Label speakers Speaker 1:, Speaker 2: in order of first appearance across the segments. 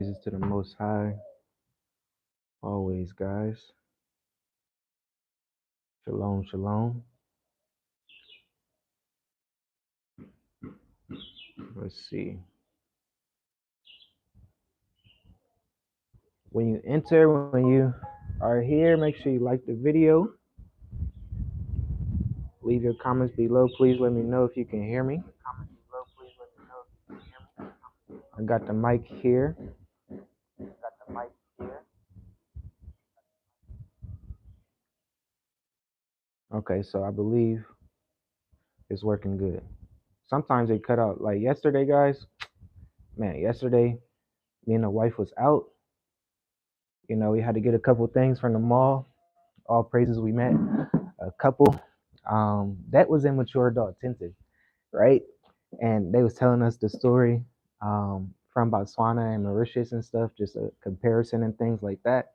Speaker 1: Praises to the Most High, always, guys. Shalom, shalom. Let's see. When you enter, when you are here, make sure you like the video. Leave your comments below. Please let me know if you can hear me. I got the mic here. Okay, so I believe it's working good. Sometimes they cut out. Like yesterday, guys. Man, yesterday, me and the wife was out. We had to get a couple things from the mall. All praises we met. A couple that was immature adult tinted, right? And they was telling us the story from Botswana and Mauritius and stuff, just a comparison and things like that.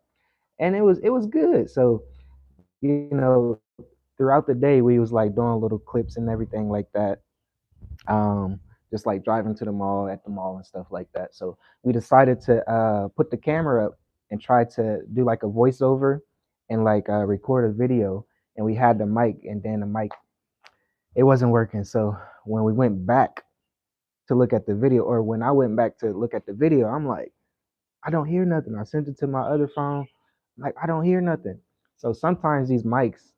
Speaker 1: And it was good. So throughout the day we was like doing little clips and everything like that. Just like driving to the mall at the mall and stuff like that. So we decided to put the camera up and try to do like a voiceover and like record a video. And we had the mic, and then the mic it wasn't working. So when we went back to look at the video, or when I went back to look at the video, I'm like, I don't hear nothing. I sent it to my other phone, like I don't hear nothing. So sometimes these mics,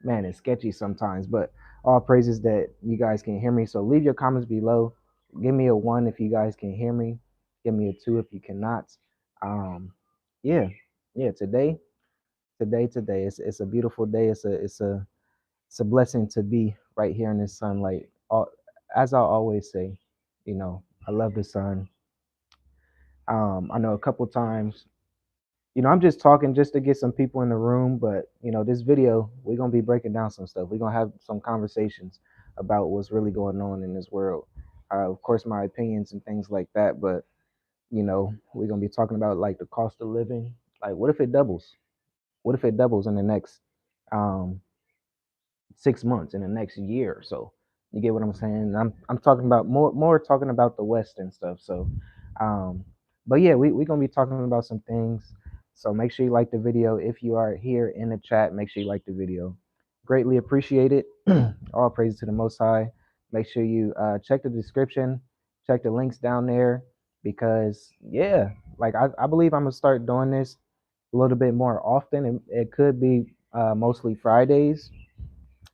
Speaker 1: man, it's sketchy sometimes. But all praises that you guys can hear me. So leave your comments below. Give me a 1 if you guys can hear me. Give me a 2 if you cannot. Um, yeah, yeah. Today. It's a beautiful day. It's a blessing to be right here in this sunlight. As I always say, I love the sun. I know a couple times, I'm just talking just to get some people in the room, but this video, we're gonna be breaking down some stuff. We're gonna have some conversations about what's really going on in this world. Of course, my opinions and things like that, but we're gonna be talking about like the cost of living. Like, what if it doubles? What if it doubles in the next um, 6 months, in the next year or so? You get what I'm saying? I'm talking about more talking about the West and stuff. So, um, but yeah, we're gonna be talking about some things. So make sure you like the video. If you are here in the chat, make sure you like the video. Greatly appreciate it. All praise to the Most High. Make sure you check the description, check the links down there, because yeah, like I believe I'm gonna start doing this a little bit more often. It could be mostly Fridays,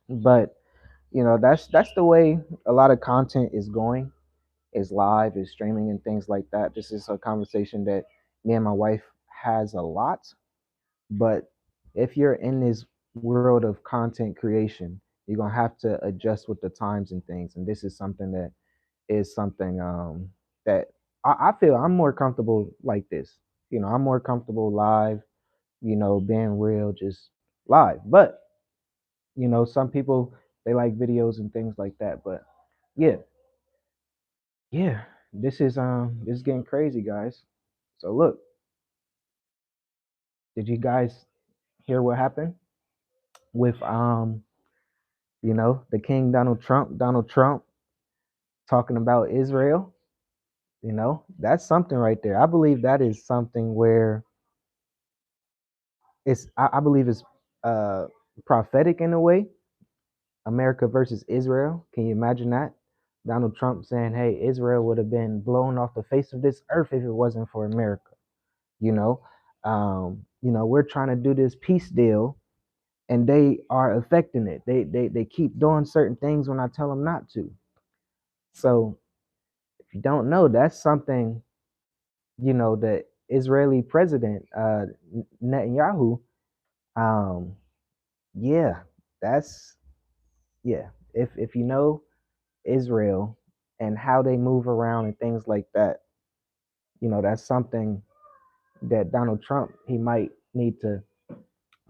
Speaker 1: but that's the way a lot of content is going, is live, is streaming and things like that. This is a conversation that me and my wife has a lot. But if you're in this world of content creation, you're gonna have to adjust with the times and things. And this is something that is something that I feel I'm more comfortable like this. I'm more comfortable live, being real, just live. But some people, they like videos and things like that. But yeah, yeah, this is getting crazy, guys. So look, did you guys hear what happened with the King Donald Trump talking about Israel? That's something right there. I believe that is something where I believe it's uh prophetic in a way. America versus Israel. Can you imagine that? Donald Trump saying, "Hey, Israel would have been blown off the face of this earth if it wasn't for America." You know, we're trying to do this peace deal, and they are affecting it. They keep doing certain things when I tell them not to. So if you don't know, that's something the Israeli president Netanyahu. Um, yeah, that's yeah. If you know Israel and how they move around and things like that, that's something that Donald Trump, he might need to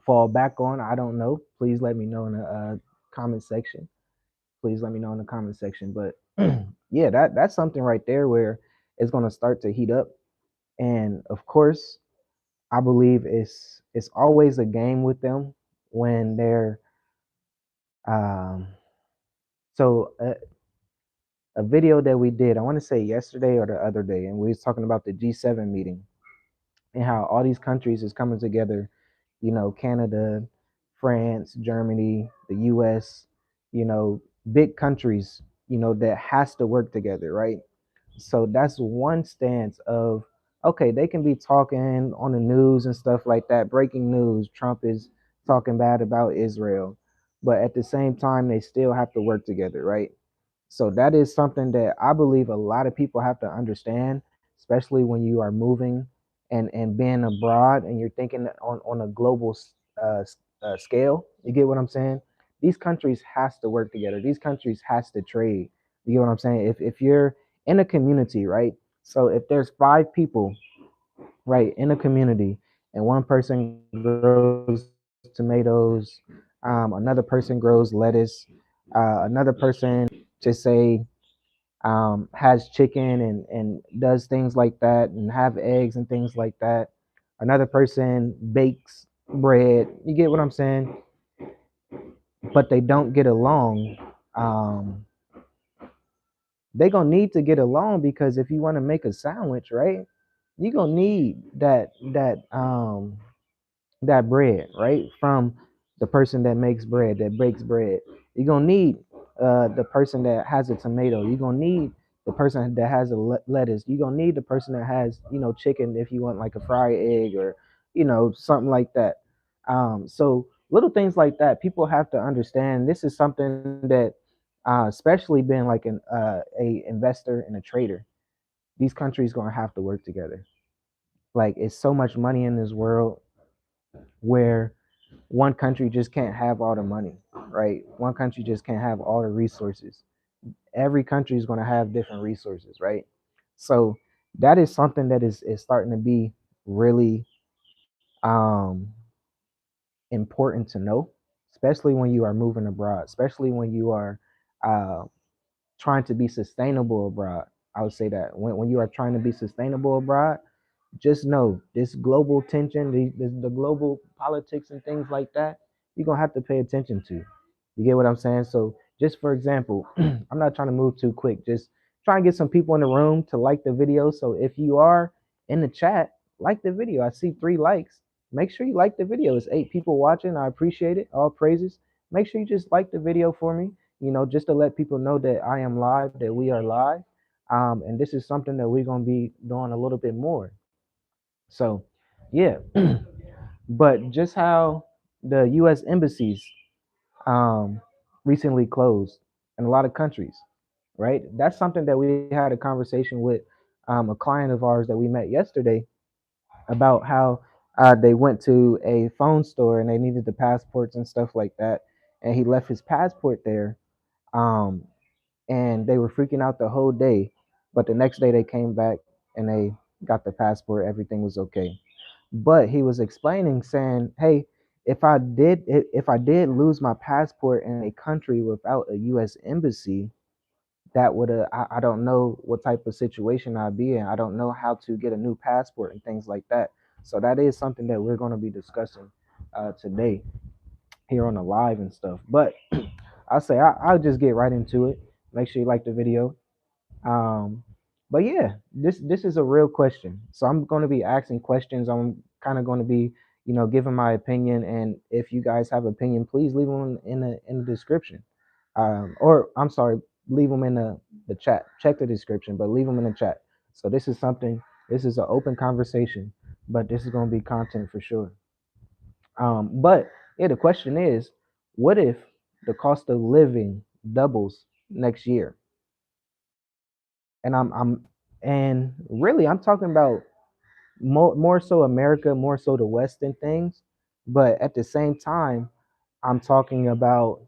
Speaker 1: fall back on. I don't know. Please let me know in the comment section. Please let me know in the comment section. But yeah, that's something right there where it's going to start to heat up. And of course, I believe it's always a game with them when they're um, so a video that we did, I want to say yesterday or the other day, and we was talking about the G7 meeting and how all these countries is coming together, Canada, France, Germany, the US, big countries, that has to work together, right? So that's one stance of, okay, they can be talking on the news and stuff like that, breaking news, Trump is talking bad about Israel, but at the same time they still have to work together, right? So that is something that I believe a lot of people have to understand, especially when you are moving and being abroad and you're thinking on a global scale. You get what I'm saying? These countries has to work together. These countries has to trade. You get what I'm saying? If you're in a community, right? So if there's five people, right, in a community, and one person grows tomatoes, another person grows lettuce, another person just say has chicken and does things like that and have eggs and things like that. Another person bakes bread. You get what I'm saying? But they don't get along. Um, they gonna need to get along because if you want to make a sandwich, right, you gonna need that bread, right? From the person that makes bread, that bakes bread. You're gonna need the person that has a tomato. You're gonna need the person that has a lettuce. You're gonna need the person that has, chicken if you want like a fried egg or, something like that. So little things like that, people have to understand. This is something that, especially being like a investor and a trader, these countries gonna have to work together. Like it's so much money in this world where one country just can't have all the money, right? One country just can't have all the resources. Every country is going to have different resources, right? So that is something that is starting to be really um, important to know, especially when you are moving abroad, especially when you are uh, trying to be sustainable abroad. I would say that when you are trying to be sustainable abroad, just know this global tension, the global politics and things like that, you're gonna have to pay attention to. You get what I'm saying? So just for example, I'm not trying to move too quick. Just try and get some people in the room to like the video. So if you are in the chat, like the video. I see 3 likes. Make sure you like the video. It's 8 people watching. I appreciate it. All praises. Make sure you just like the video for me. Just to let people know that I am live, that we are live. And this is something that we're gonna be doing a little bit more. So, yeah, but just how the U.S. embassies um, recently closed in a lot of countries, right? That's something that we had a conversation with a client of ours that we met yesterday about how they went to a phone store and they needed the passports and stuff like that, and he left his passport there, um, and they were freaking out the whole day. But the next day they came back and they got the passport. Everything was okay. But he was explaining, saying, "Hey, if I did lose my passport in a country without a U.S. embassy, that would I don't know what type of situation I'd be in. I don't know how to get a new passport and things like that. So that is something that we're going to be discussing today here on the live and stuff. But I'll say I'll just get right into it. Make sure you like the video. Um, but yeah, this is a real question. So I'm going to be asking questions. I'm kind of going to be, giving my opinion. And if you guys have opinion, please leave them in the description. Or I'm sorry, leave them in the chat. Check the description, but leave them in the chat. So this is something. This is an open conversation, but this is going to be content for sure. But yeah, the question is, what if the cost of living doubles next year? And and really I'm talking about more so America, more so the Western things, but at the same time I'm talking about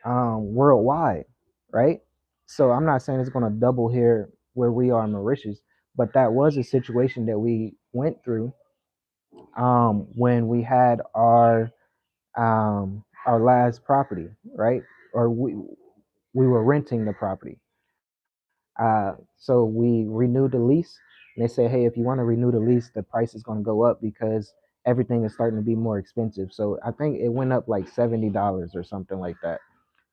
Speaker 1: worldwide, right? So I'm not saying it's going to double here where we are in Mauritius, but that was a situation that we went through when we had our last property, right? Or we were renting the property. So we renewed the lease, and they said, "Hey, if you want to renew the lease, the price is going to go up because everything is starting to be more expensive." So I think it went up like $70 or something like that.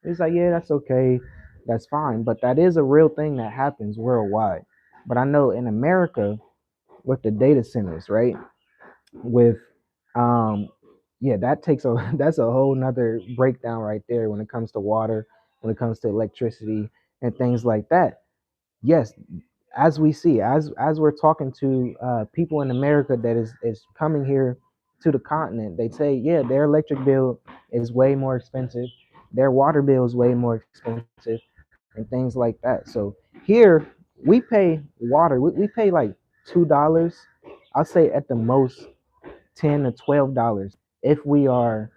Speaker 1: It's like, yeah, that's okay. that's fine. But that is a real thing that happens worldwide. But I know in America with the data centers, right? With um yeah, that takes a that's a whole nother breakdown right there when it comes to water, when it comes to electricity and things like that. Yes, as we see, as we're talking to people in America that is coming here to the continent, they say, yeah, their electric bill is way more expensive, their water bill is way more expensive, and things like that. So here we pay water, we pay like $2. I'll say at the most $10 to $12 if we are,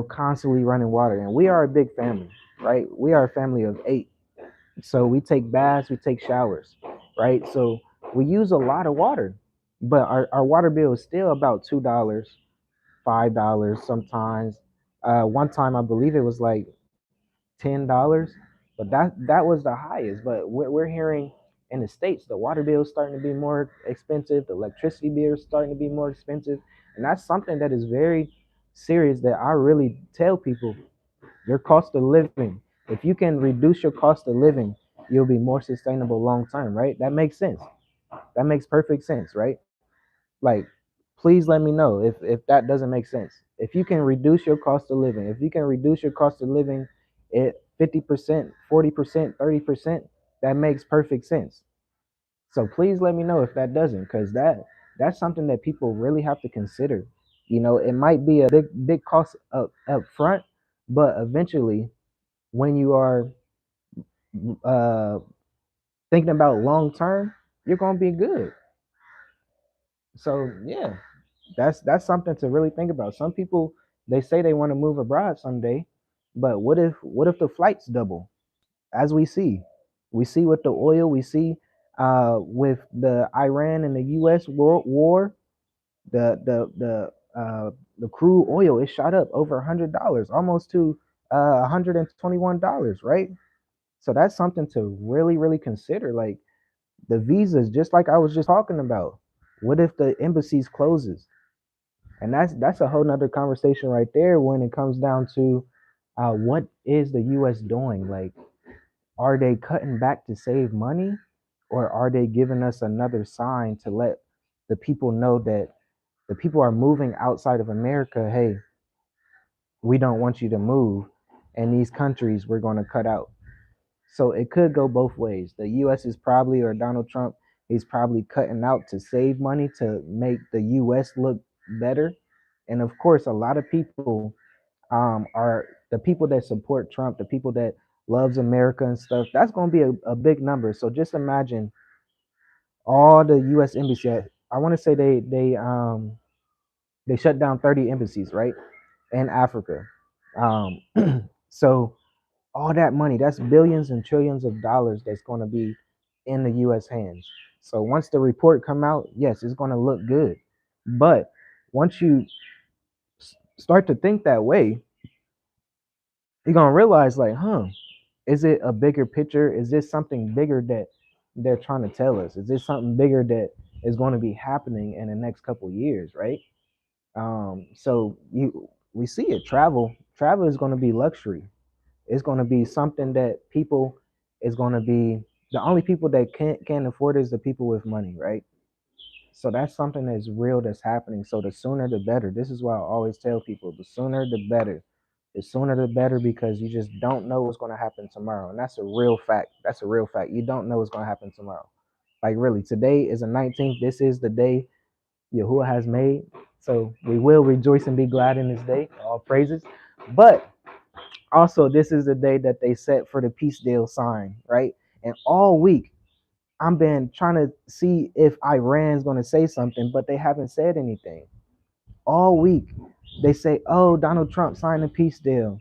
Speaker 1: constantly running water. And we are a big family, right? We are a family of 8. So we take baths, we take showers, right? So we use a lot of water, but our water bill is still about $2, $5 sometimes. One time I believe it was like $10, but that was the highest. But we're hearing in the states the water bill is starting to be more expensive, the electricity bill is starting to be more expensive, and that's something that is very serious that I really tell people. Your cost of living, if you can reduce your cost of living, you'll be more sustainable long term, right? That makes sense. That makes perfect sense, right? Like, please let me know if that doesn't make sense. If you can reduce your cost of living, if you can reduce your cost of living at 50%, 40%, 30%, that makes perfect sense. So please let me know if that doesn't, because that's something that people really have to consider. It might be a big cost up front, but eventually, when you are uh, thinking about long term, you're gonna be good. So yeah, that's something to really think about. Some people, they say they want to move abroad someday, but what if the flights double? As we see with the oil, we see with the Iran and the U.S. war, the crude oil, it shot up over $100, almost to $121, right? So that's something to really consider. Like the visas, just like I was just talking about. What if the embassies closes? And that's a whole nother conversation right there when it comes down to what is the U.S. doing? Like, are they cutting back to save money, or are they giving us another sign to let the people know that the people are moving outside of America? Hey, we don't want you to move, and these countries we're going to cut out. So it could go both ways. The U.S. is probably, or Donald Trump, he's probably cutting out to save money to make the U.S. look better. And of course, a lot of people are the people that support Trump, the people that loves America and stuff. That's going to be a big number. So just imagine all the U.S. embassy. I want to say they shut down 30 embassies, right, in Africa. Um, so all that money, that's billions and trillions of dollars that's going to be in the US hands. So once the report come out, yes, it's going to look good. But once you start to think that way, you're going to realize like, is it a bigger picture? Is this something bigger that they're trying to tell us? Is this something bigger that is going to be happening in the next couple of years, right? So we see it. Travel is going to be luxury. It's going to be something that people is going to be the only people that can afford is the people with money, right? So that's something that's real that's happening. So the sooner the better. This is why I always tell people the sooner the better. The sooner the better, because you just don't know what's going to happen tomorrow. And that's a real fact. That's a real fact. You don't know what's going to happen tomorrow. Like really, today is the 19th. This is the day Yahuwah has made. So we will rejoice and be glad in this day. All praises. But also, this is the day that they set for the peace deal sign, right? And all week, I've been trying to see if Iran's going to say something, but they haven't said anything. All week, they say, oh, Donald Trump signed a peace deal.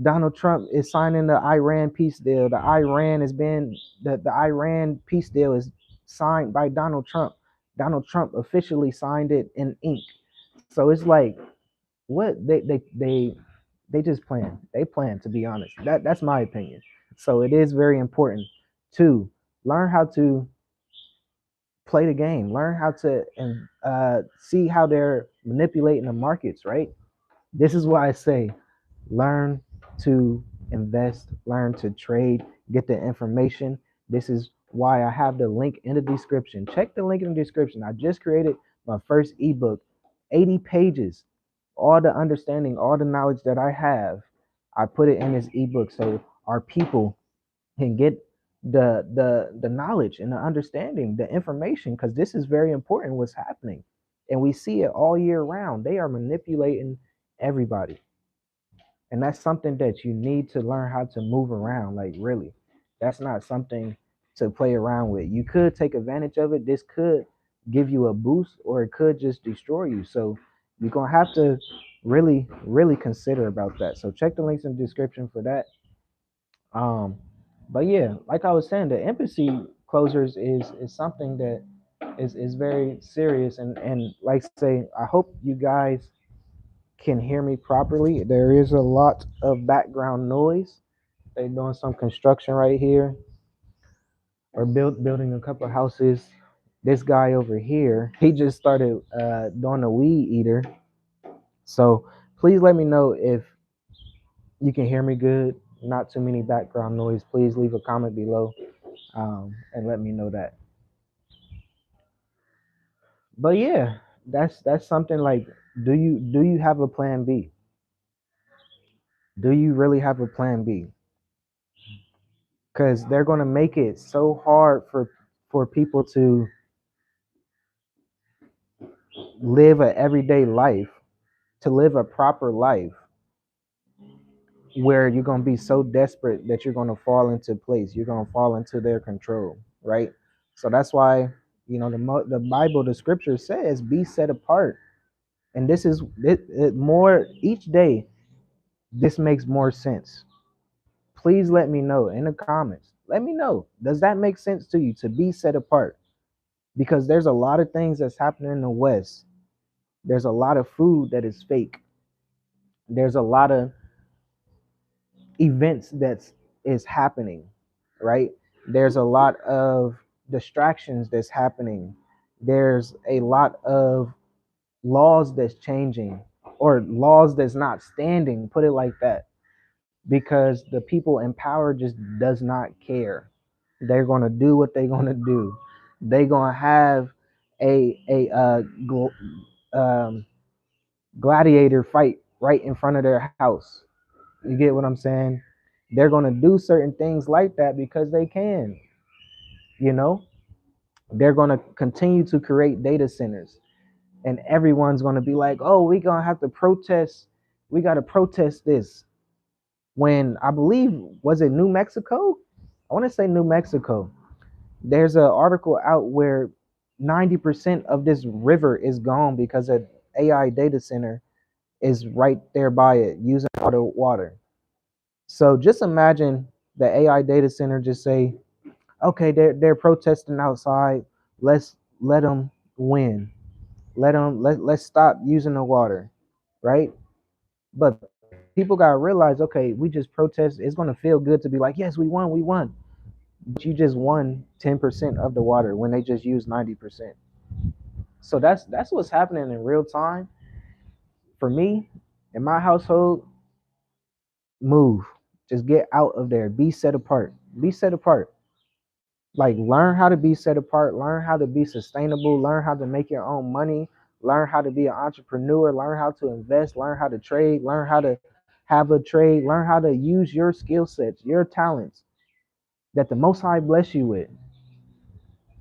Speaker 1: Donald Trump is signing the Iran peace deal. The Iran peace deal is signed by Donald Trump. Donald Trump officially signed it in ink. So it's like, what they just plan. They plan, to be honest. That's my opinion. So it is very important to learn how to play the game, learn how to and see how they're manipulating the markets, right? This is why I say learn to invest, learn to trade, get the information. This is why I have the link in the description. Check the link in the description. I just created my first ebook, 80 pages, all the understanding, all the knowledge that I have. I put it in this ebook so our people can get the knowledge and the understanding, the information, because this is very important what's happening. And we see it all year round. They are manipulating everybody. And that's something that you need to learn how to move around. Like, really, that's not something to play around with. You could take advantage of it. This could give you a boost, or it could just destroy you. So you're gonna have to really consider about that. So check the links in the description for that. um but yeah, like I was saying, the embassy closures is something that is very serious. And like say, I hope you guys can hear me properly. There is a lot of background noise. They're doing some construction right here, or building a couple of houses. This guy over here, he just started doing a weed eater. So please let me know if you can hear me good. Not too many background noise. Please leave a comment below, and let me know that. But yeah, that's something like, do you have a plan B? Do you really have a plan B? Because they're going to make it so hard for people to live a everyday life, to live a proper life, where you're going to be so desperate that you're going to fall into place. You're going to fall into their control, right? So that's why, the Bible, the scripture says, be set apart. And this is it more each day. This makes more sense. Please let me know in the comments. Let me know. Does that make sense to you, to be set apart? Because there's a lot of things that's happening in the West. There's a lot of food that is fake. There's a lot of events that's is happening, right? There's a lot of distractions that's happening. There's a lot of laws that's changing, or laws that's not standing, put it like that, because the people in power just does not care. They're going to do what they're going to do. They're going to have a um, gladiator fight right in front of their house. You get what I'm saying? They're going to do certain things like that because they can. You know, they're going to continue to create data centers, and everyone's going to be like, "Oh, we're going to have to protest. We got to protest this." When I believe, was it New Mexico? I want to say New Mexico. There's an article out where 90% of this river is gone because an AI data center is right there by it, using all the water. So just imagine the AI data center just say, okay, they're protesting outside. Let's let them win. Let's stop using the water, right? But people gotta realize, okay, we just protest. It's gonna feel good to be like, yes, we won, we won. But you just won 10% of the water when they just used 90%. So that's what's happening in real time. For me, in my household, move. Just get out of there. Be set apart. Be set apart. Like, learn how to be set apart, learn how to be sustainable, learn how to make your own money, learn how to be an entrepreneur, learn how to invest, learn how to trade, learn how to have a trade, learn how to use your skill sets, your talents that the Most High bless you with,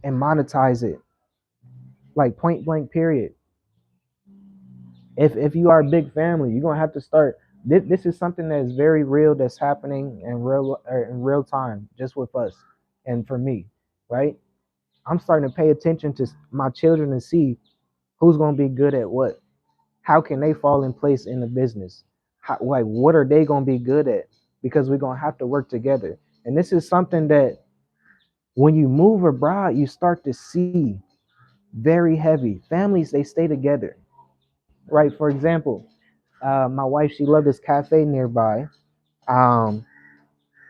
Speaker 1: and monetize it. Like, point blank period. If you are a big family, you're gonna have to start. This is something that is very real, that's happening in real time, just with us and for me, right? I'm starting to pay attention to my children to see who's going to be good at what. How can they fall in place in the business? Like, what are they going to be good at? Because we're going to have to work together. And this is something that when you move abroad, you start to see very heavy. Families, they stay together, right? For example, my wife, she loved this cafe nearby. Um,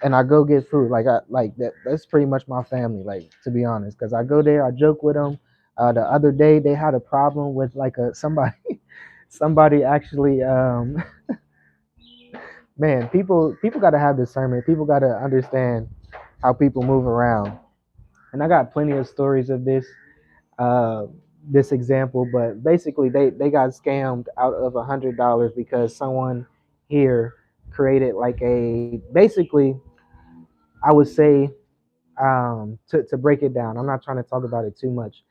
Speaker 1: and I go get food. Like, I like that. That's pretty much my family. Like, to be honest, because I go there, I joke with them. The other day, they had a problem with like a somebody, somebody actually Man, people got to have discernment. People got to understand how people move around. And I got plenty of stories of uh, this example, but basically they got scammed out of $100 because someone here created like a basically I would say to break it down. I'm not trying to talk about it too much,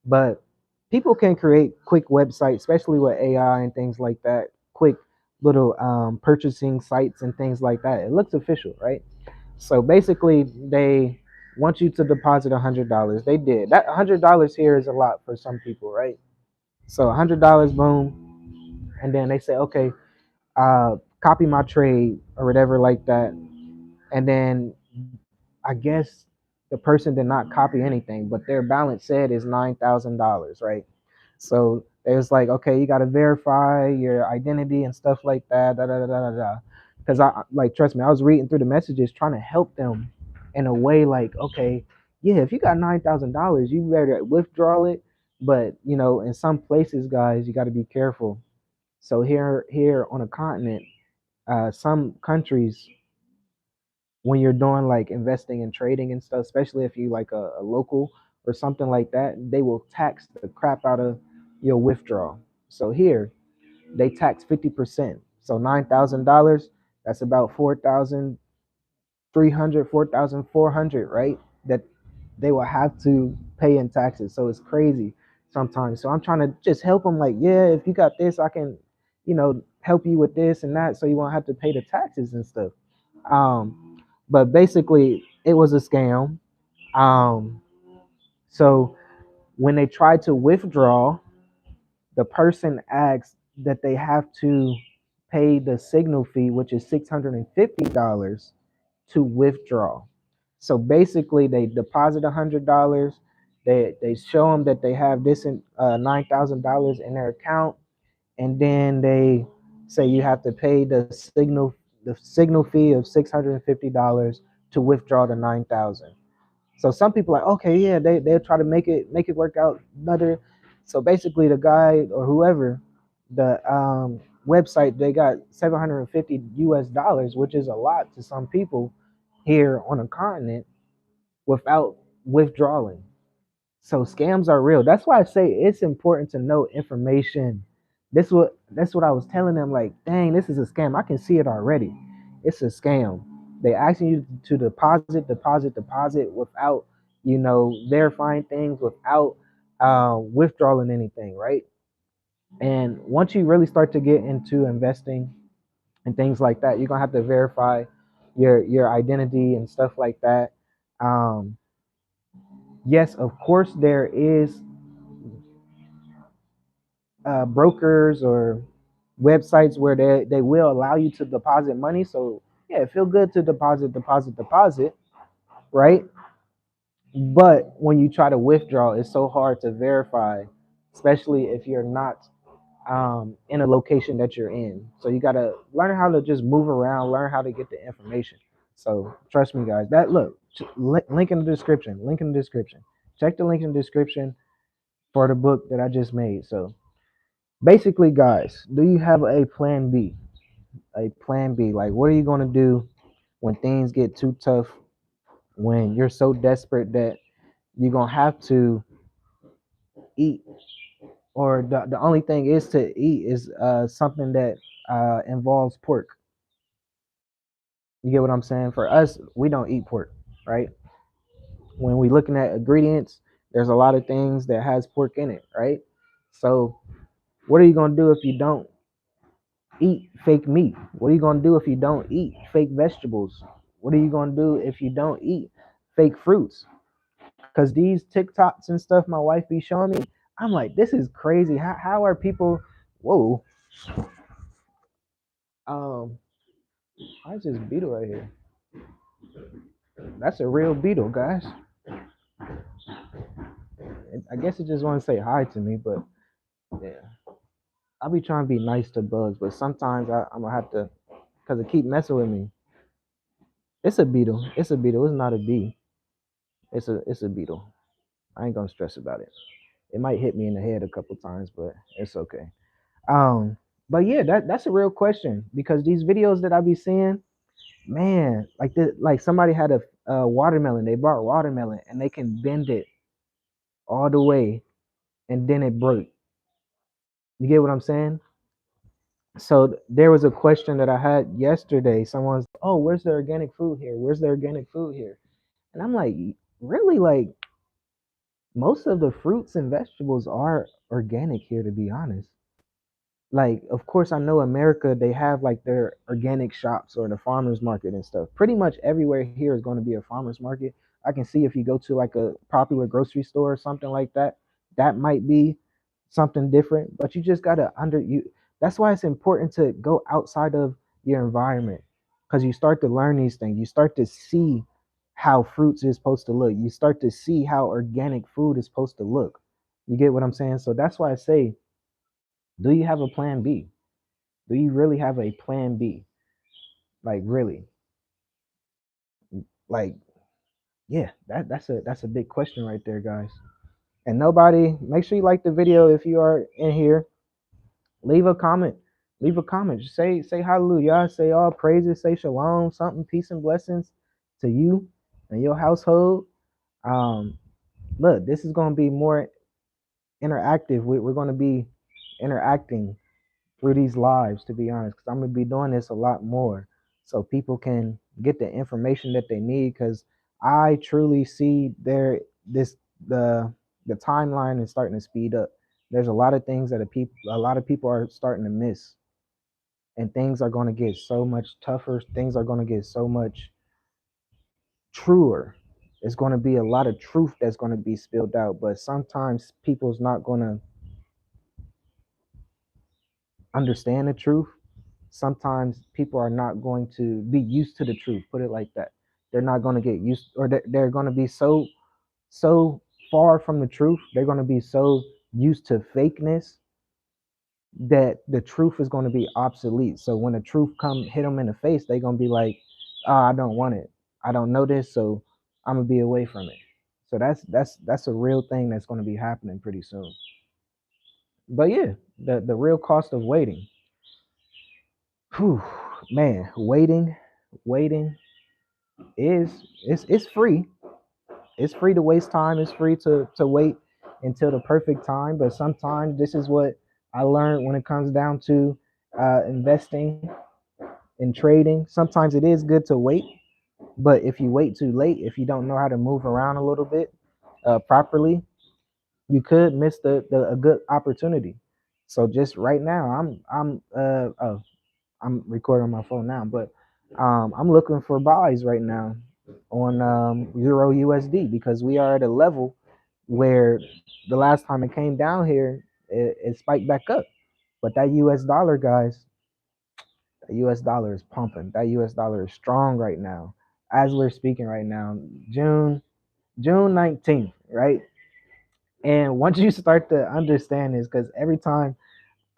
Speaker 1: but people can create quick websites, especially with AI and things like that. Quick little purchasing sites and things like that. It looks official, right? So basically, they want you to deposit $100. They did that. $100 here is a lot for some people, right? So $100, boom, and then they say, okay, copy my trade or whatever like that, and then I guess the person did not copy anything, but their balance said is $9,000, right? So it was like, okay, you got to verify your identity and stuff like that. Da da da da da. Because I like, trust me, I was reading through the messages trying to help them in a way like, okay, yeah, if you got $9,000, you better withdraw it. But you know, in some places, guys, you got to be careful. So here on a continent, some countries when you're doing like investing and trading and stuff, especially if you like a local or something like that, they will tax the crap out of your withdrawal. So here they tax 50%. So $9,000, that's about 4,300, 4,400, right? That they will have to pay in taxes. So it's crazy sometimes. So I'm trying to just help them like, yeah, if you got this, I can, help you with this and that so you won't have to pay the taxes and stuff. But basically, it was a scam. Um, so when they tried to withdraw, the person asked that they have to pay the signal fee, which is $650 to withdraw. So basically, they deposit $100. They show them that they have this $9,000 in their account, and then they say you have to pay the signal fee of $650 to withdraw the 9,000. So some people are like, okay, yeah, they'll try to make it work out another. So basically, the guy or whoever, the website, they got 750 US dollars, which is a lot to some people here on a continent without withdrawing. So scams are real. That's why I say it's important to know information. That's what I was telling them. Like, dang, this is a scam. I can see it already. It's a scam. They asking you to deposit without, verifying things, without withdrawing anything, right? And once you really start to get into investing and things like that, you're gonna have to verify your identity and stuff like that. Um, yes, of course, there is brokers or websites where they will allow you to deposit money. So yeah, it feel good to deposit, right? But when you try to withdraw, it's so hard to verify, especially if you're not in a location that you're in. So you gotta learn how to just move around, learn how to get the information. So trust me, guys. That look, link in the description. Link in the description. Check the link in the description for the book that I just made. So basically, guys, do you have a plan B? A plan B. Like, what are you going to do when things get too tough, when you're so desperate that you're going to have to eat, or the only thing is to eat is something that involves pork? You get what I'm saying? For us, we don't eat pork, right? When we looking at ingredients, there's a lot of things that has pork in it, right? So, what are you going to do if you don't eat fake meat? What are you going to do if you don't eat fake vegetables? What are you going to do if you don't eat fake fruits? Because these TikToks and stuff my wife be showing me, I'm like, this is crazy. How are people, whoa, um, why is this beetle right here? That's a real beetle, guys. I guess it just want to say hi to me, but yeah. I'll be trying to be nice to bugs, but sometimes I'm going to have to, because it keep messing with me. It's a beetle. It's a beetle. It's not a bee. It's a beetle. I ain't gonna stress about it. It might hit me in the head a couple times, but it's okay. Um, But yeah, that's a real question because these videos that I be seeing, man, like somebody had a watermelon. They bought watermelon and they can bend it all the way and then it broke. You get what I'm saying? So there was a question that I had yesterday. Someone's, oh, where's the organic food here? Where's the organic food here? And I'm like, really? Like most of the fruits and vegetables are organic here, to be honest. Like of course I know America, they have like their organic shops or the farmers market and stuff. Pretty much everywhere here is going to be a farmers market. I can see if you go to like a popular grocery store or something like that, that might be something different, but you just got to under you. That's why it's important to go outside of your environment, because you start to learn these things. You start to see how fruits is supposed to look. You start to see how organic food is supposed to look. You get what I'm saying? So that's why I say, do you have a plan B? Do you really have a plan B? Like really? Like yeah, that's a big question right there, guys. And nobody, make sure you like the video if you are in here. Leave a comment. Leave a comment. Just say hallelujah. Say all praises. Say shalom. Something, peace and blessings to you and your household. Um, Look, this is going to be more interactive. We're going to be interacting through these lives, to be honest, because I'm gonna be doing this a lot more, so people can get the information that they need. Because I truly see this the timeline is starting to speed up. There's a lot of things that a lot of people are starting to miss, and things are going to get so much tougher. Things are going to get so much truer. It's going to be a lot of truth that's going to be spilled out, but sometimes people's not going to understand the truth. Sometimes people are not going to be used to the truth, put it like that. They're not going to get used, or they're going to be so far from the truth. They're going to be so used to fakeness that the truth is going to be obsolete. So when the truth come hit them in the face, they're going to be like, oh, I don't want it, I don't know this, so I'm gonna be away from it. So that's a real thing that's going to be happening pretty soon. But yeah, the real cost of waiting. Whew, man, waiting is it's free. It's free to waste time. It's free to wait until the perfect time. But sometimes this is what I learned when it comes down to investing and trading. Sometimes it is good to wait, but if you wait too late, if you don't know how to move around a little bit properly, you could miss the a good opportunity. So just right now, I'm recording on my phone now, but I'm looking for buys right now on Euro USD, because we are at a level where the last time it came down here, it spiked back up. But that US dollar, guys, the US dollar is pumping. That US dollar is strong right now. As we're speaking right now, June 19th, right? And once you start to understand this, because every time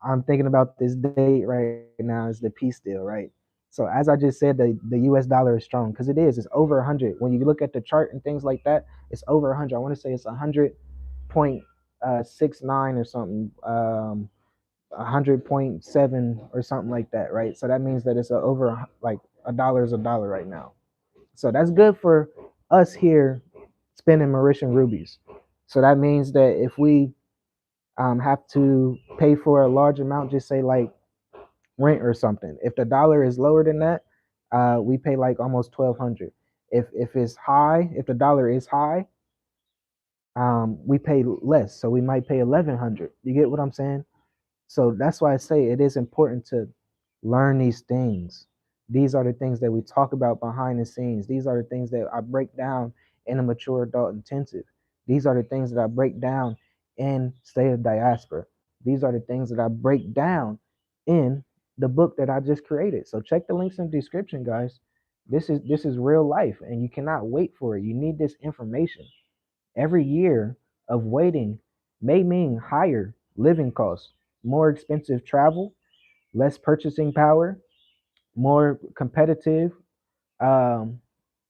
Speaker 1: I'm thinking about this date right now is the peace deal, right? So as I just said, the US dollar is strong because it is. It's over 100. When you look at the chart and things like that, it's over 100. I want to say it's 100.69 or something, 100.7 or something like that, right? So that means that it's over like a dollar is a dollar right now. So that's good for us here spending Mauritian rubies. So that means that if we have to pay for a large amount, just say like rent or something. If the dollar is lower than that, we pay like almost 1,200. If it's high, if the dollar is high, we pay less. So we might pay 1,100. You get what I'm saying? So that's why I say it is important to learn these things. These are the things that we talk about behind the scenes. These are the things that I break down in a mature adult intensive. These are the things that I break down in State of Diaspora. These are the things that I break down in the book that I just created. So check the links in the description, guys. This is real life, and you cannot wait for it. You need this information. Every year of waiting may mean higher living costs, more expensive travel, less purchasing power, more competitive, um,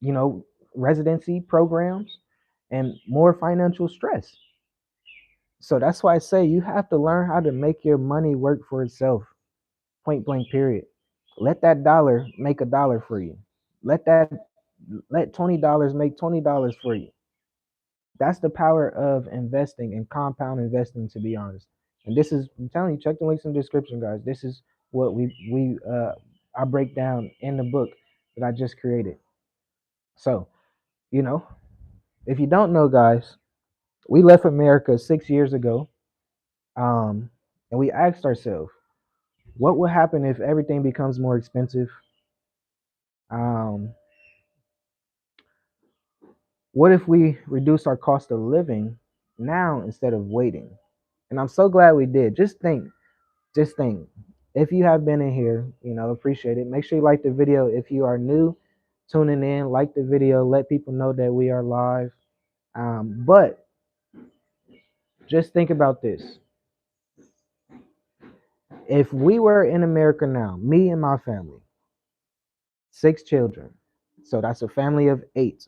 Speaker 1: you know, residency programs, and more financial stress. So that's why I say you have to learn how to make your money work for itself. Point blank period. Let that dollar make a dollar for you. Let that let $20 make $20 for you. That's the power of investing and compound investing, to be honest. And this is, I'm telling you, check the links in the description, guys. This is what I break down in the book that I just created. So, you know, if you don't know, guys, we left America 6 years ago, um, and we asked ourselves, what would happen if everything becomes more expensive? Um, what if we reduce our cost of living now instead of waiting? And I'm so glad we did. Just think. If you have been in here, appreciate it. Make sure you like the video. If you are new, tuning in, like the video. Let people know that we are live. But just think about this. If we were in America now, me and my family, 6 children, so that's a family of 8.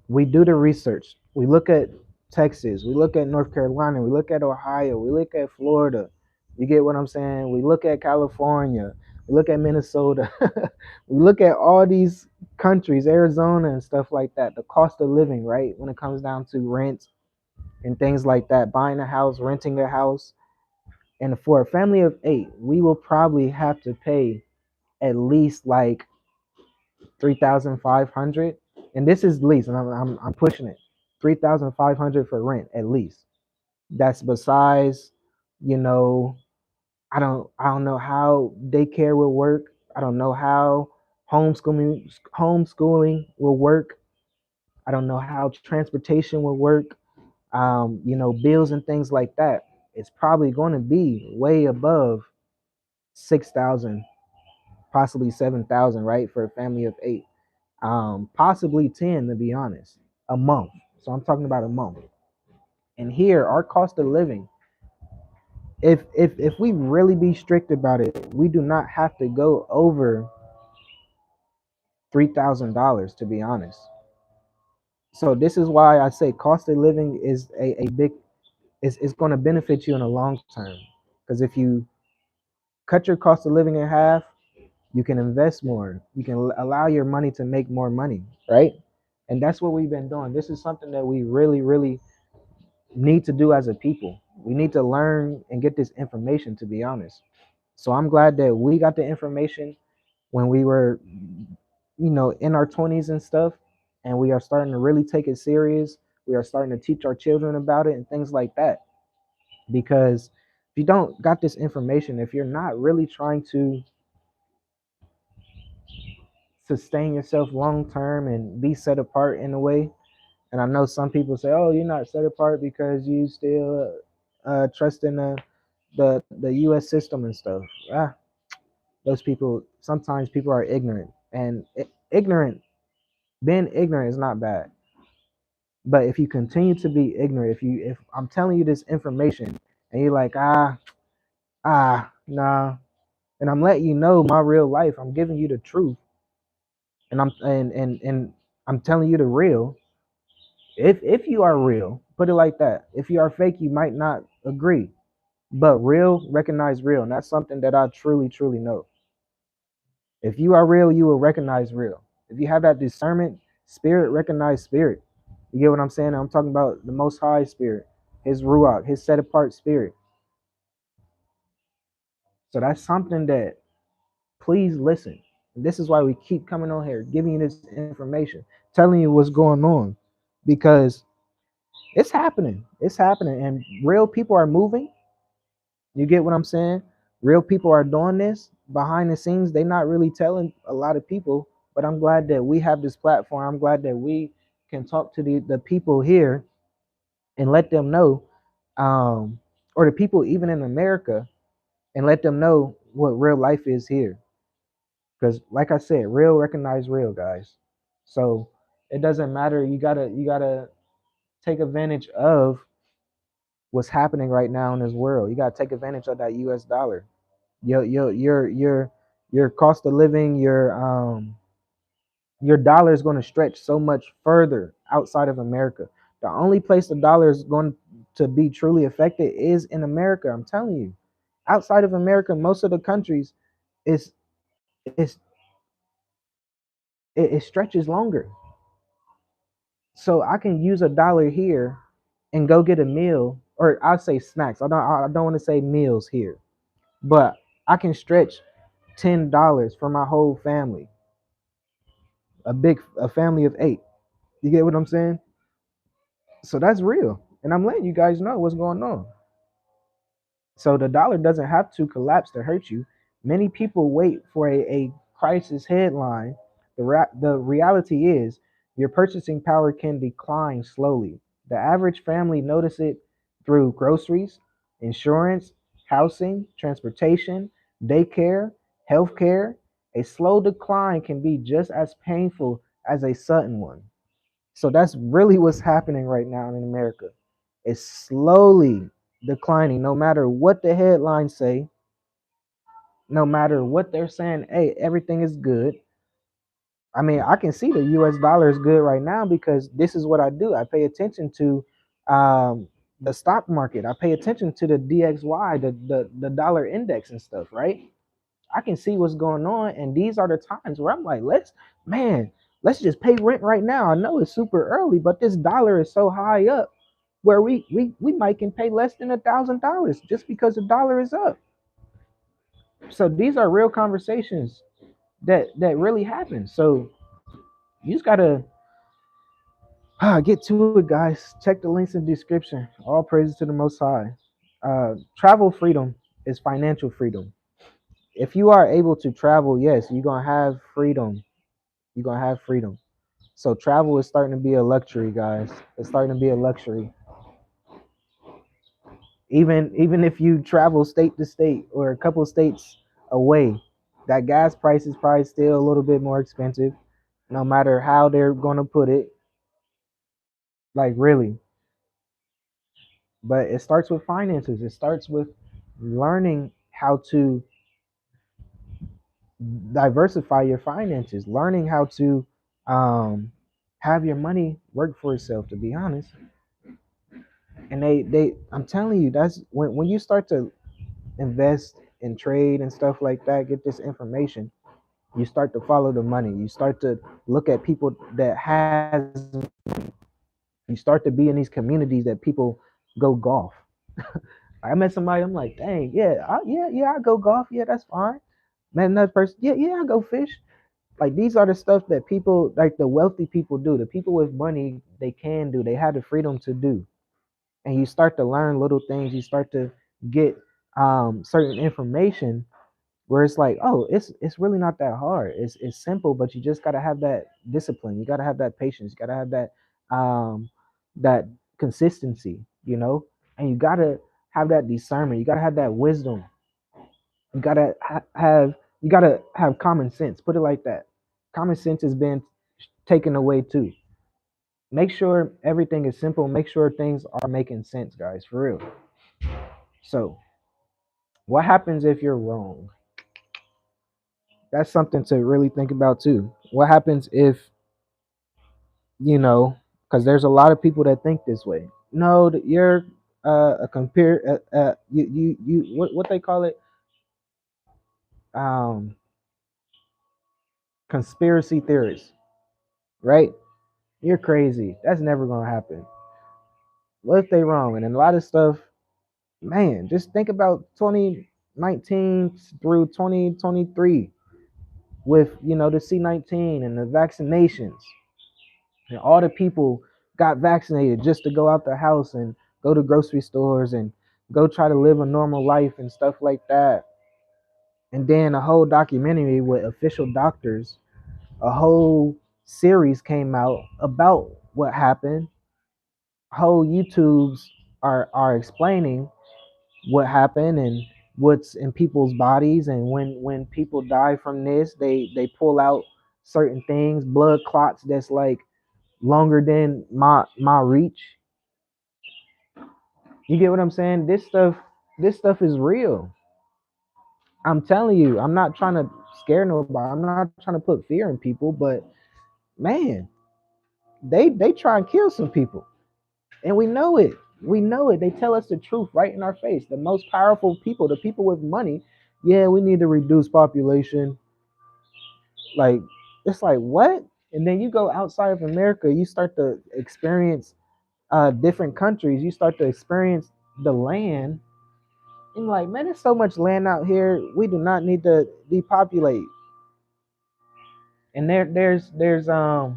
Speaker 1: We do the research. We look at Texas, we look at North Carolina, we look at Ohio, we look at Florida. You get what I'm saying? We look at California, we look at Minnesota, we look at all these countries, Arizona and stuff like that. The cost of living, right? When it comes down to rent and things like that, buying a house, renting a house. And for a family of 8, we will probably have to pay at least like 3,500, and this is lease, and I'm pushing it, 3,500 for rent at least. That's besides, you know, I don't know how daycare will work. I don't know how homeschooling will work. I don't know how transportation will work. Bills and things like that. It's probably going to be way above 6,000, possibly 7,000, right, for a family of 8. Possibly 10, to be honest, a month. So I'm talking about a month. And here, our cost of living, if we really be strict about it, we do not have to go over $3,000, to be honest. So this is why I say cost of living is a big, it's going to benefit you in the long term. Because if you cut your cost of living in half, you can invest more. You can allow your money to make more money, right? And that's what we've been doing. This is something that we really, really need to do as a people. We need to learn and get this information, to be honest. So I'm glad that we got the information when we were, in our 20s and stuff, and we are starting to really take it serious. We are starting to teach our children about it and things like that. Because if you don't got this information, if you're not really trying to sustain yourself long term and be set apart in a way, and I know some people say, "Oh, you're not set apart because you still trust in the U.S. system and stuff." Those people, sometimes people are ignorant, and ignorant, being ignorant is not bad. But if you continue to be ignorant, if I'm telling you this information and you're like, nah, and I'm letting you know my real life, I'm giving you the truth, and I'm telling you the real. If you are real, put it like that. If you are fake, you might not agree. But real, recognize real. And that's something that I truly, truly know. If you are real, you will recognize real. If you have that discernment, spirit, recognize spirit. You get what I'm saying? I'm talking about the most high spirit, his ruach, his set apart spirit. So that's something that, please listen. And this is why we keep coming on here, giving you this information, telling you what's going on. Because it's happening. It's happening. And real people are moving. You get what I'm saying? Real people are doing this behind the scenes. They're not really telling a lot of people, but I'm glad that we have this platform. I'm glad that we can talk to the people here and let them know, or the people even in America, and let them know what real life is here. Because like I said, real recognize real, guys. So it doesn't matter. You gotta take advantage of what's happening right now in this world. You gotta take advantage of that US dollar. Your cost of living, your dollar is going to stretch so much further outside of America. The only place the dollar is going to be truly affected is in America. I'm telling you. Outside of America, most of the countries is is it stretches longer. So I can use $1 here and go get a meal, or I'll say snacks. I don't want to say meals here, but I can stretch $10 for my whole family, a family of 8. You get what I'm saying? So that's real, and I'm letting you guys know what's going on. So the dollar doesn't have to collapse to hurt you. Many people wait for a crisis headline. The reality is your purchasing power can decline slowly. The average family notice it through groceries, insurance, housing, transportation, daycare, healthcare. A slow decline can be just as painful as a sudden one. So that's really what's happening right now in America. It's slowly declining, no matter what the headlines say, no matter what they're saying. Hey, everything is good. I mean, I can see the US dollar is good right now because this is what I do. I pay attention to the stock market. I pay attention to the DXY, the dollar index and stuff, right? I can see what's going on, and these are the times where I'm like, man, let's just pay rent right now. I know it's super early, but this dollar is so high up where we might can pay less than $1,000 just because the dollar is up. So these are real conversations that really happen. So you just gotta get to it, guys. Check the links in the description. All praises to the Most High. Travel freedom is financial freedom. If you are able to travel, yes, you're gonna have freedom. You're gonna have freedom. So travel is starting to be a luxury, guys. It's starting to be a luxury. Even if you travel state to state or a couple states away, that gas price is probably still a little bit more expensive, no matter how they're gonna put it. Like really. But it starts with finances. It starts with learning how to diversify your finances, learning how to um, have your money work for itself. To be honest, and I'm telling you, that's when you start to invest in trade and stuff like that, get this information, you start to follow the money. You start to look at people that has. You start to be in these communities that people go golf. I met somebody. I'm like, dang, yeah, yeah, I go golf. Yeah, that's fine. Met another person. Yeah, yeah, I go fish. Like these are the stuff that people, like the wealthy people, do. The people with money, they can do. They have the freedom to do. And you start to learn little things. You start to get certain information where it's like, oh, it's really not that hard. It's simple, but you just gotta have that discipline. You gotta have that patience. You gotta have that consistency, and you gotta have that discernment. You gotta have that wisdom. You gotta have common sense. Put it like that. Common sense has been taken away too. Make sure everything is simple. Make sure things are making sense, guys, for real. So, what happens if you're wrong? That's something to really think about too. What happens if, because there's a lot of people that think this way. No, that you're a compare you what they call it, um conspiracy theorists, right? You're crazy. That's never gonna happen. What if they wrong? And a lot of stuff, man, just think about 2019 through 2023 with the C-19 and the vaccinations, and all the people got vaccinated just to go out the house and go to grocery stores and go try to live a normal life and stuff like that. And then a whole documentary with official doctors, a whole series came out about what happened. Whole YouTubes are explaining what happened and what's in people's bodies, and when people die from this, they pull out certain things, blood clots that's like longer than my reach. You get what I'm saying? This stuff is real. I'm telling you, I'm not trying to scare nobody. I'm not trying to put fear in people, but man, they try and kill some people, and we know it. We know it. They tell us the truth right in our face. The most powerful people, the people with money, yeah, we need to reduce population. Like, it's like, what? And then you go outside of America, you start to experience different countries. You start to experience the land. And like, man, there's so much land out here. We do not need to depopulate. And there's a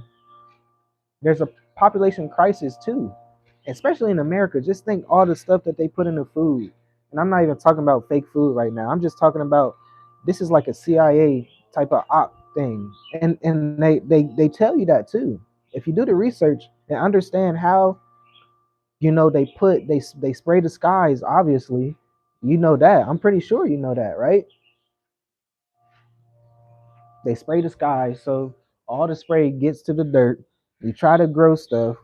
Speaker 1: population crisis too, especially in America. Just think all the stuff that they put in the food. And I'm not even talking about fake food right now. I'm just talking about this is like a CIA type of op thing. And they tell you that too. If you do the research and understand how, they spray the skies, obviously, you know that. I'm pretty sure you know that, right? They spray the skies so all the spray gets to the dirt. You try to grow stuff.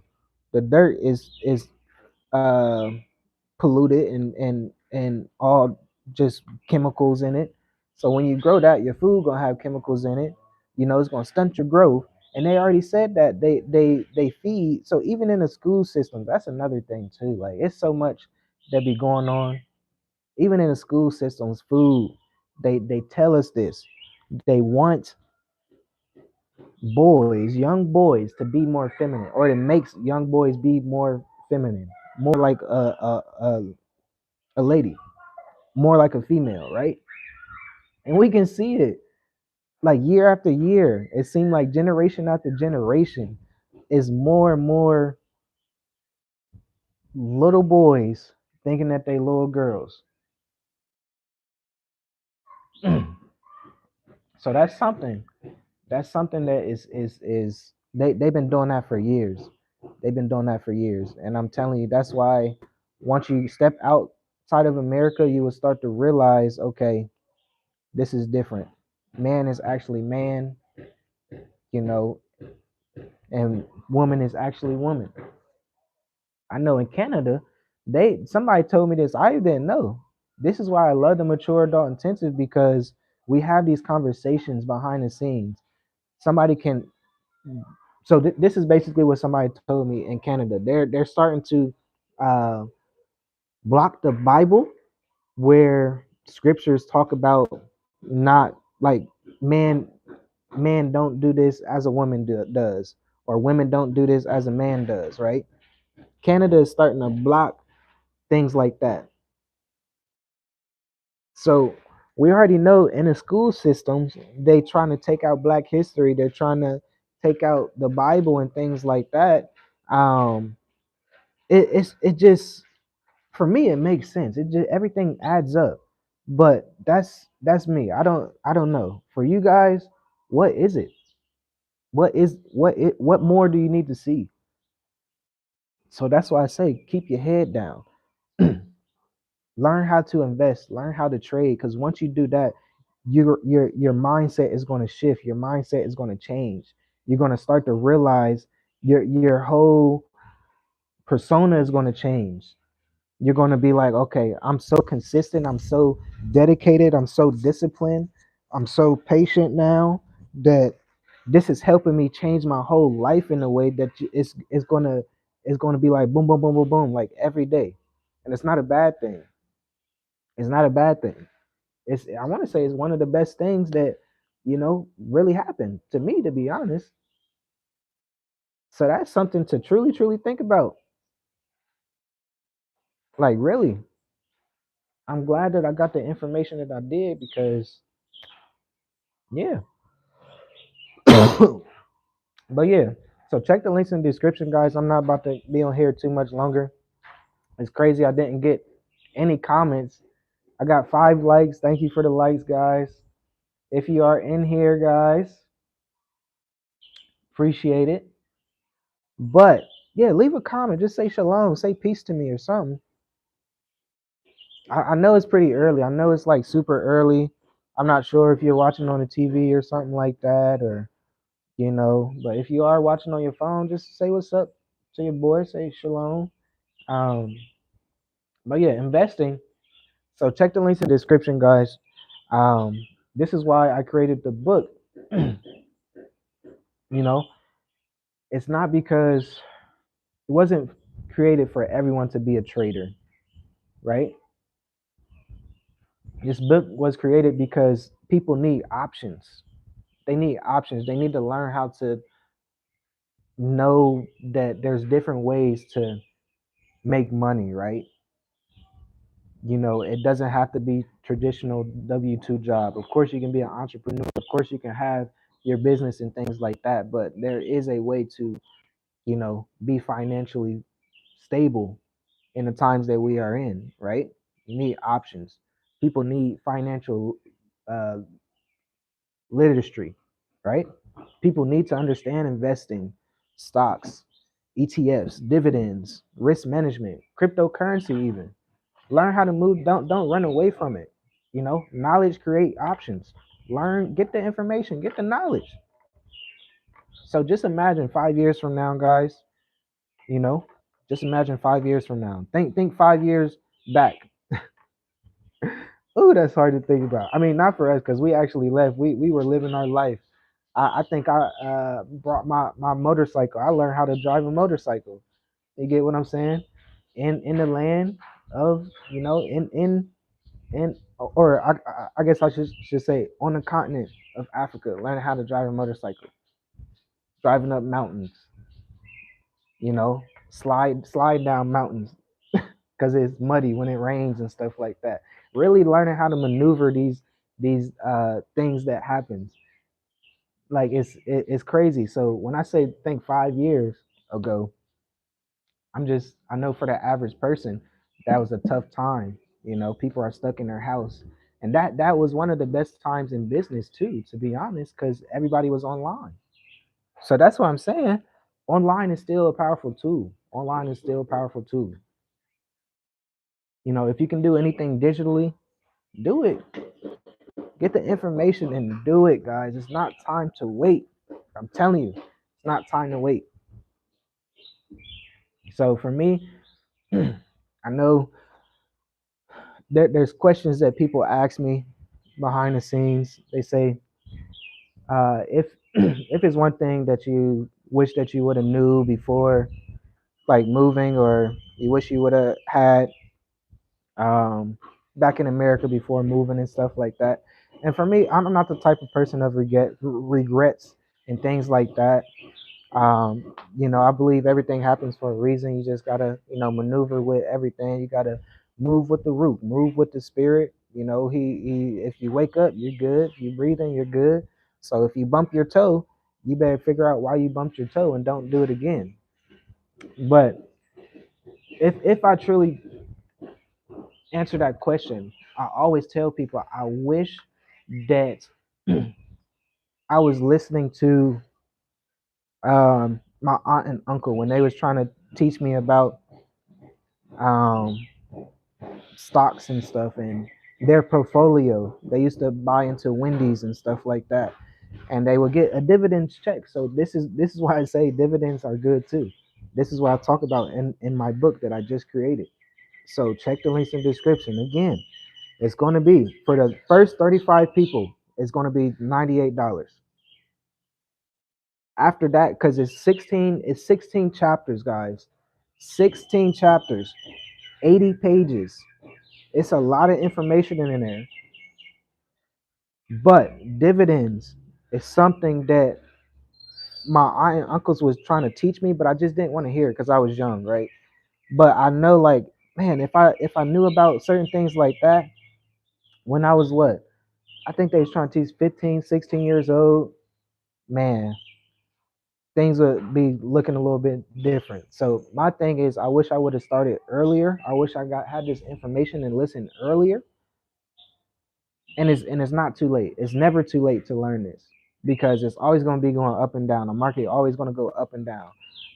Speaker 1: The dirt is uh, polluted and all just chemicals in it. So when you grow that, your food gonna have chemicals in it. It's gonna stunt your growth. And they already said that they feed. So even in the school system, that's another thing too. Like, it's so much that be going on. Even in the school systems, food. They tell us this. They want young boys, to be more feminine, or it makes young boys be more feminine, more like a lady, more like a female, right? And we can see it like year after year. It seemed like generation after generation is more and more little boys thinking that they little girls. So that's something that is they've been doing that for years. They've been doing that for years. And I'm telling you, that's why once you step outside of America, you will start to realize, okay, this is different. Man is actually man, you know, and woman is actually woman. I know in Canada, somebody told me this. I didn't know. This is why I love the mature adult intensive, because we have these conversations behind the scenes. Somebody can. So this is basically what somebody told me in Canada. They're starting to uh, block the Bible, where scriptures talk about not like man man don't do this as a woman does, or women don't do this as a man does, right? Canada is starting to block things like that. So we already know in the school systems they trying to take out Black history. They're trying to take out the Bible and things like that. Um, it just, for me, it makes sense. It just, everything adds up. But that's me. I don't know. For you guys, what is it? What more do you need to see? So that's why I say keep your head down. Learn how to invest, learn how to trade, because once you do that, your mindset is going to shift. Your mindset is going to change. You're going to start to realize your whole persona is going to change. You're going to be like, okay, I'm so consistent, I'm so dedicated, I'm so disciplined, I'm so patient now, that this is helping me change my whole life in a way that it's going to be like boom boom boom boom boom, like every day. And it's not a bad thing. It's not a bad thing. I want to say it's one of the best things that really happened to me, to be honest. So that's something to truly truly think about. Like, really, I'm glad that I got the information that I did, because yeah. But yeah, so check the links in the description, guys. I'm not about to be on here too much longer. It's crazy I didn't get any comments. I got 5 likes. Thank you for the likes, guys. If you are in here, guys, appreciate it. But yeah, leave a comment. Just say shalom, say peace to me or something. I know it's pretty early. I know it's like super early. I'm not sure if you're watching on the TV or something like that, or but if you are watching on your phone, just say what's up to your boy. Say shalom. Um, but yeah, investing. So check the links in the description, guys. Um, this is why I created the book. you know, it's not because it wasn't created for everyone to be a trader, right? This book was created because people need options. They need options. They need to learn how to know that there's different ways to make money, right? It doesn't have to be traditional W-2 job. Of course, you can be an entrepreneur. Of course, you can have your business and things like that, but there is a way to, be financially stable in the times that we are in, right? You need options. People need financial uh, literacy, right? People need to understand investing, stocks, ETFs, dividends, risk management, cryptocurrency even. Learn how to move, don't run away from it. Knowledge create options. Learn, get the information, get the knowledge. So just imagine 5 years from now, guys, you know, just imagine 5 years from now. Think 5 years back. Ooh, that's hard to think about. I mean, not for us because we actually left. We were living our life. I think I brought my motorcycle. I learned how to drive a motorcycle. You get what I'm saying? In the land of in or I guess I should say on the continent of Africa, learning how to drive a motorcycle, driving up mountains. Slide down mountains because it's muddy when it rains and stuff like that. Really learning how to maneuver these things that happens. Like it's crazy. So when I say think 5 years ago, I know for the average person that was a tough time. People are stuck in their house, and that was one of the best times in business too, to be honest, because everybody was online. So that's what I'm saying. Online is still a powerful tool. Online is still a powerful tool. If you can do anything digitally, do it. Get the information and do it, guys. It's not time to wait. I'm telling you, it's not time to wait. So for me, I know there's questions that people ask me behind the scenes. They say, if if it's one thing that you wish that you would have knew before, like moving, or you wish you would have had um, back in America before moving and stuff like that. And for me, I'm not the type of person of regrets and things like that. I believe everything happens for a reason. You just gotta, maneuver with everything. You gotta move with the root, move with the spirit. He if you wake up, you're good. If you breathing, you're good. So if you bump your toe, you better figure out why you bumped your toe and don't do it again. But if I truly answer that question, I always tell people I wish that I was listening to my aunt and uncle when they was trying to teach me about um, stocks and stuff and their portfolio. They used to buy into Wendy's and stuff like that, and they would get a dividends check. So this is why I say dividends are good too. This is what I talk about in my book that I just created. So check the links in the description. Again, it's going to be for the first 35 people. It's going to be $98. After that, because it's 16 chapters, guys. 16 chapters, 80 pages. It's a lot of information in there. But dividends is something that my aunt and uncles was trying to teach me, but I just didn't want to hear it because I was young, right? But I know, like, man, if I knew about certain things like that when I was what? I think they was trying to teach 15, 16 years old. Man, things would be looking a little bit different. So my thing is, I wish I would have started earlier. I wish I had this information and listened earlier. And it's not too late. It's never too late to learn this because it's always going to be going up and down. The market always going to go up and down,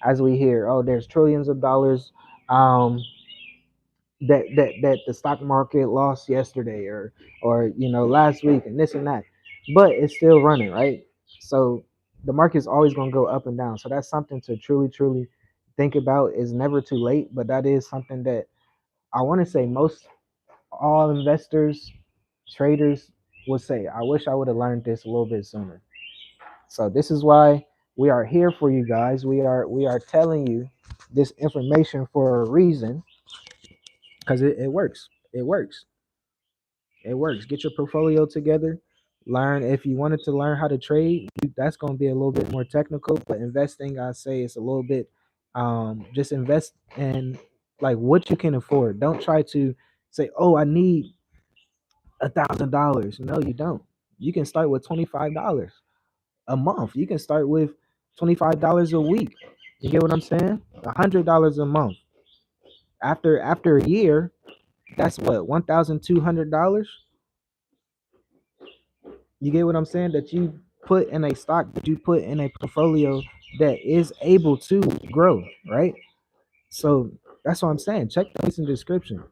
Speaker 1: as we hear. Oh, there's trillions of dollars um, that the stock market lost yesterday or last week and this and that, but it's still running, right? So the market's always going to go up and down. So that's something to truly think about. Is never too late, but that is something that I want to say most all investors, traders would say, I wish I would have learned this a little bit sooner. So this is why we are here for you guys. We are telling you this information for a reason, because it works. It works. It works. Get your portfolio together. Learn if you wanted to learn how to trade. That's going to be a little bit more technical, but investing, I say, it's a little bit. Just invest in like what you can afford. Don't try to say, "Oh, I need $1,000." No, you don't. You can start with $25 a month. You can start with $25 a week. You get what I'm saying? $100 a month. After a year, that's what, $1,200. You get what I'm saying? That you put in a stock, that you put in a portfolio that is able to grow, right? So that's what I'm saying. Check the links in the description.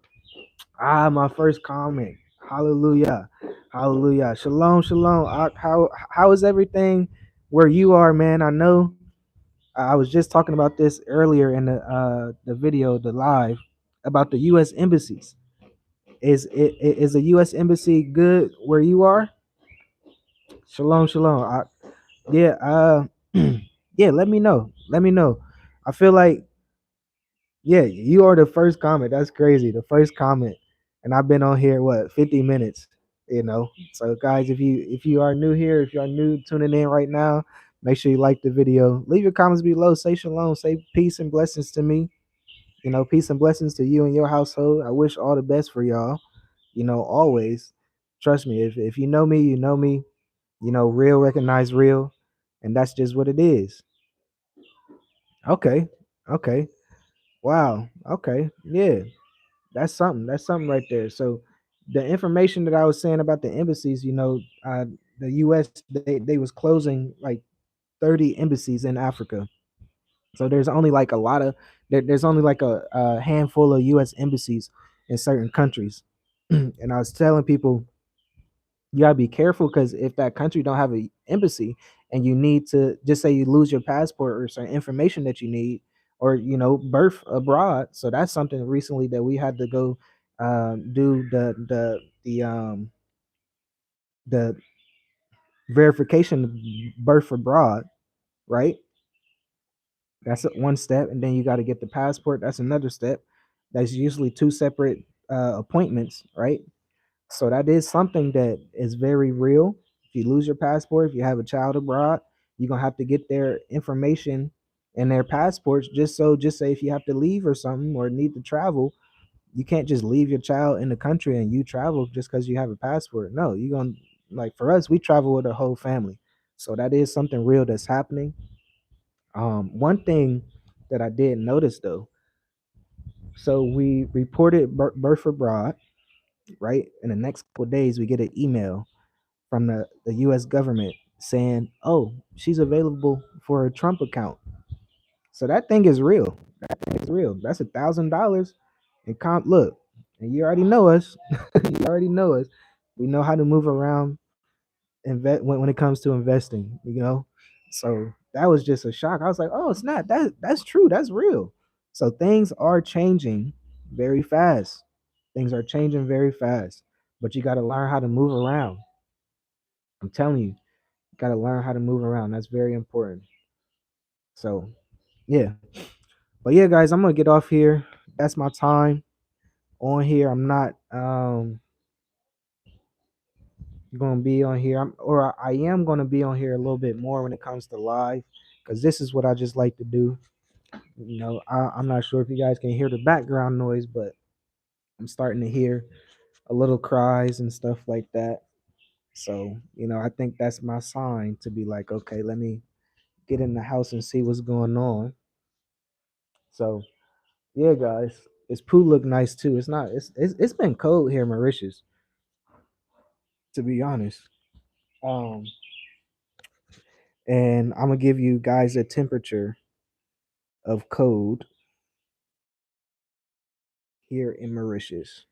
Speaker 1: My first comment. Hallelujah. Hallelujah. Shalom, shalom. How is everything where you are, man? I know I was just talking about this earlier in the video, the live, about the US embassies. Is the US embassy good where you are? Shalom, shalom. Yeah, yeah, let me know. Let me know. I feel like, yeah, you are the first comment. That's crazy. The first comment. And I've been on here what, 50 minutes, you know. So guys, if you are new here, if you are new tuning in right now, make sure you like the video. Leave your comments below. Say shalom, say peace and blessings to me. You know, peace and blessings to you and your household. I wish all the best for y'all. You know, always. Trust me, if you know me, you know me. You know, real recognize real. And that's just what it is. Okay. Okay. Wow. Okay. Yeah. That's something. That's something right there. So the information that I was saying about the embassies, you know, the US, they was closing like 30 embassies in Africa. So there's only like a lot of there's only like a handful of US embassies in certain countries. And I was telling people, you gotta be careful, because if that country don't have an embassy and you need to, just say you lose your passport or certain information that you need, or you know, birth abroad. So that's something recently that we had to go do the verification of birth abroad, right? That's one step, and then you got to get the passport. That's another step. That's usually two separate appointments, right? So that is something that is very real. If you lose your passport, if you have a child abroad, you're gonna have to get their information and their passports, just say if you have to leave or something or need to travel, you can't just leave your child in the country and you travel just because you have a passport. No, you're gonna, like for us, we travel with a whole family. So that is something real that's happening. One thing that I did notice though, so we reported birth abroad, right? In the next couple of days, we get an email from the US government saying, "Oh, she's available for a Trump account." So that thing is real. That thing is real. That's $1,000. And look, and you already know us. You already know us. We know how to move around invest when it comes to investing, you know. So that was just a shock. I was like, "Oh, it's not that's true. That's real." So things are changing very fast. Things are changing very fast. But you got to learn how to move around. I'm telling you, got to learn how to move around. That's very important. So, yeah. But yeah, guys, I'm going to get off here. That's my time on here. I'm not going to be on here. I am going to be on here a little bit more when it comes to live, cuz this is what I just like to do. You know, I'm not sure if you guys can hear the background noise, but I'm starting to hear a little cries and stuff like that. So, you know, I think that's my sign to be like, okay, let me get in the house and see what's going on. So, yeah, guys, this poo look nice too. It's not. It's been cold here in Mauritius, to be honest. Um, and I'm gonna give you guys a temperature of cold here in Mauritius.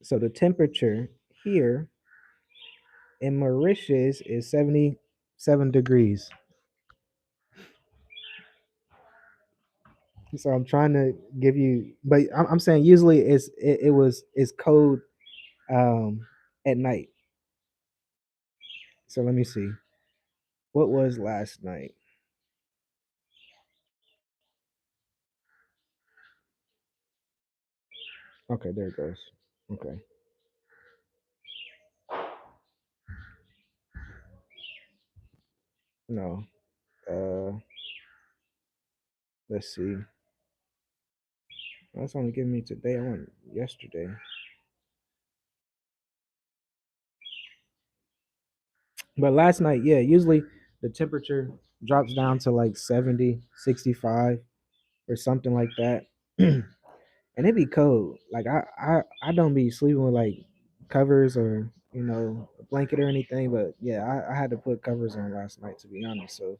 Speaker 1: So the temperature here in Mauritius is 77 degrees. So I'm trying to give you, but I'm saying usually it's cold at night. So let me see. What was last night? Okay, there it goes. Okay. No. Uh, let's see. That's only giving me today. I went yesterday. But last night, yeah, usually the temperature drops down to like 70, 65, or something like that. And it be cold. Like I don't be sleeping with like covers or a blanket or anything. But yeah, I had to put covers on last night to be honest. So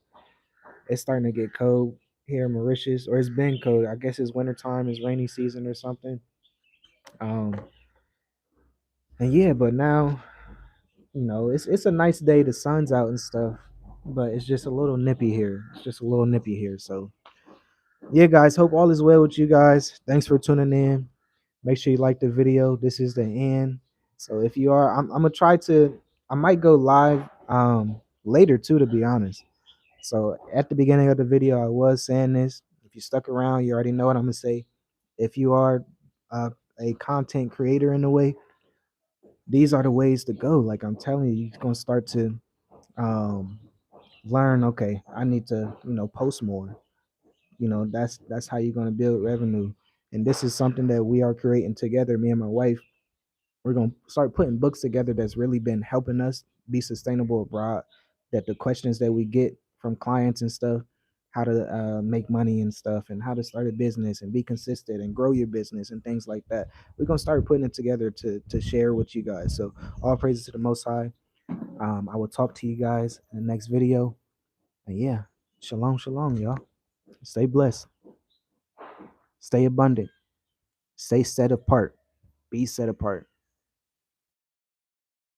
Speaker 1: it's starting to get cold here in Mauritius, or it's been cold. I guess it's winter time, it's rainy season or something. Um, and yeah, but now it's a nice day. The sun's out and stuff, but it's just a little nippy here. It's just a little nippy here. So yeah, guys, hope all is well with you guys. Thanks for tuning in. Make sure you like the video. This is the end. So if you are, I'm gonna try to. I might go live later too, to be honest. So at the beginning of the video, I was saying this. If you stuck around, you already know what I'm gonna say. If you are uh, a content creator in a way, these are the ways to go. Like I'm telling you, you're gonna start to um, learn. Okay, I need to post more. That's how you're gonna build revenue. And this is something that we are creating together, me and my wife. We're gonna start putting books together that's really been helping us be sustainable abroad. That the questions that we get from clients and stuff, how to make money and stuff, and how to start a business and be consistent and grow your business and things like that. We're gonna start putting it together to share with you guys. So all praises to the Most High. I will talk to you guys in the next video. And yeah, shalom, shalom, y'all. Stay blessed, stay abundant, stay set apart, be set apart.